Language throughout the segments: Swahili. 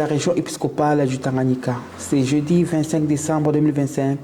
région épiscopale du Tanganyika. C'est jeudi 25 décembre 2025,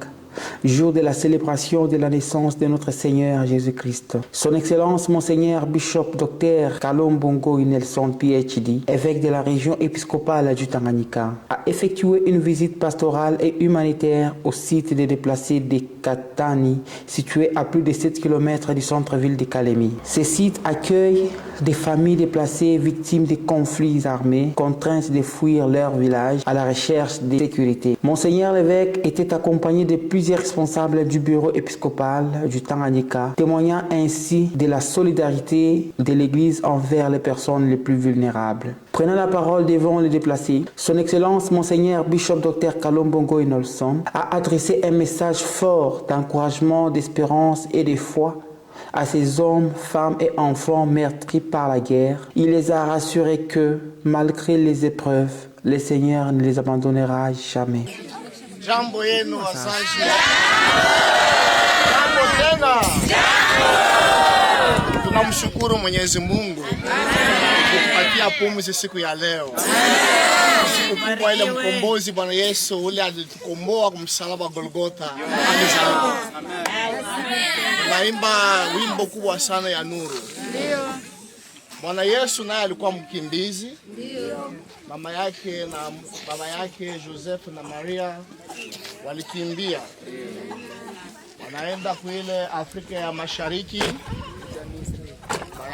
jour de la célébration de la naissance de notre Seigneur Jésus-Christ. Son Excellence Monseigneur Bishop Dr Kalombongo Nelson PhD, évêque de la région épiscopale du Tanganyika, a effectué une visite pastorale et humanitaire au site des déplacés de Katani, situé à plus de 7 km du centre-ville de Kalemi. Ce site accueille des familles déplacées victimes de conflits armés, contraintes de fuir leur village à la recherche de sécurité. Monseigneur l'évêque était accompagné de plusieurs responsables du bureau épiscopal du Tanganyika, témoignant ainsi de la solidarité de l'Église envers les personnes les plus vulnérables. Prenant la parole devant les déplacés, son Excellence Monseigneur Bishop Dr Kalombongo Nelson a adressé un message fort d'encouragement, d'espérance et de foi à ces hommes, femmes et enfants meurtris par la guerre. Il les a rassurés que, malgré les épreuves, le Seigneur ne les abandonnera jamais. Jambo yenu wazazi. Jambo tena. Tunamshukuru Mwenyezi Mungu kutupatia pumzi siku ya leo. Siku kubwa ile mkombozi Bwana Yesu ule alitukomboa kwa msalaba Golgotha. Naimba wimbo kubwa sana ya nuru. Ndio. Bwana Yesu naye alikuwa mkimbizi. Ndio. Mama yake na baba yake Joseph na Maria walikimbia. Wanaenda kule Afrika ya Mashariki.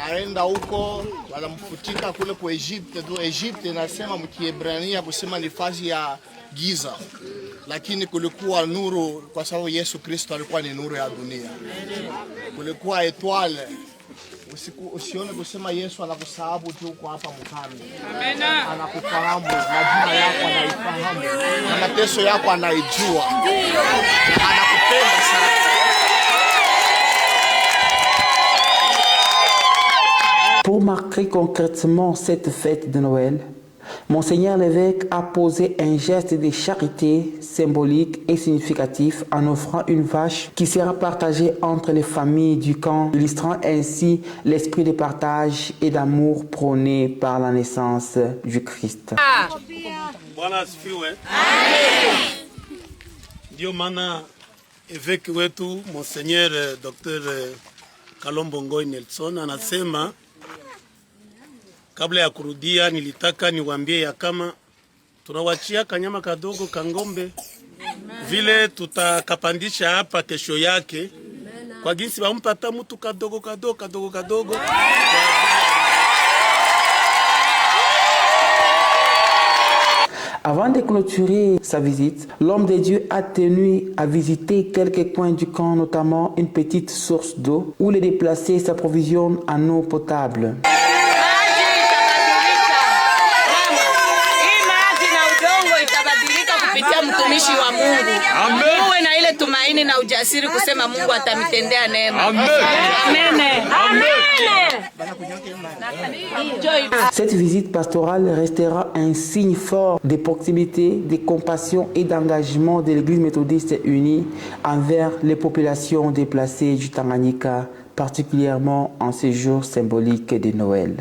Wanaenda huko wanamfutika kule kwa Egypte. Egypte inasema mkiebrania kusema ni fazi ya giza. Lakini kulikuwa nuru kwa sababu Yesu Kristo alikuwa ni nuru ya dunia. Kulikuwa etwale. Usione kusema Yesu anakusahabu tu kwa hapa mkami. Amena. Anakufahamu, majina yako anaifahamu. Na mateso yako anaijua. Ndio. Anakupenda sana. Pour marquer concrètement cette fête de Noël, Monseigneur l'évêque a posé un geste de charité symbolique et significatif en offrant une vache qui sera partagée entre les familles du camp, illustrant ainsi l'esprit de partage et d'amour prôné par la naissance du Christ. Bwana asifiwe. Ndio maana évêque wetu Monseigneur Dr Kalombongo Nelson anasema kabla ya kurudia nilitaka niwaambie ya kama tunawachia kanyama kadogo kangombe vile tutakapandisha hapa kesho yake kwa jinsi bampata mtu kadogo. Avant de clôturer sa visite, l'homme de Dieu a tenu à visiter quelques coins du camp, notamment une petite source d'eau où les déplacés s'approvisionnent en eau potable. Mtumishi wa Mungu. Amen. Uwe na ile tumaini na ujasiri kusema Mungu atamitendea neema. Amen. Amen. Amen. Cette visite pastorale restera un signe fort de proximité, de compassion et d'engagement de l'Église méthodiste unie envers les populations déplacées du Tanganyika, particulièrement en ce jour symbolique de Noël.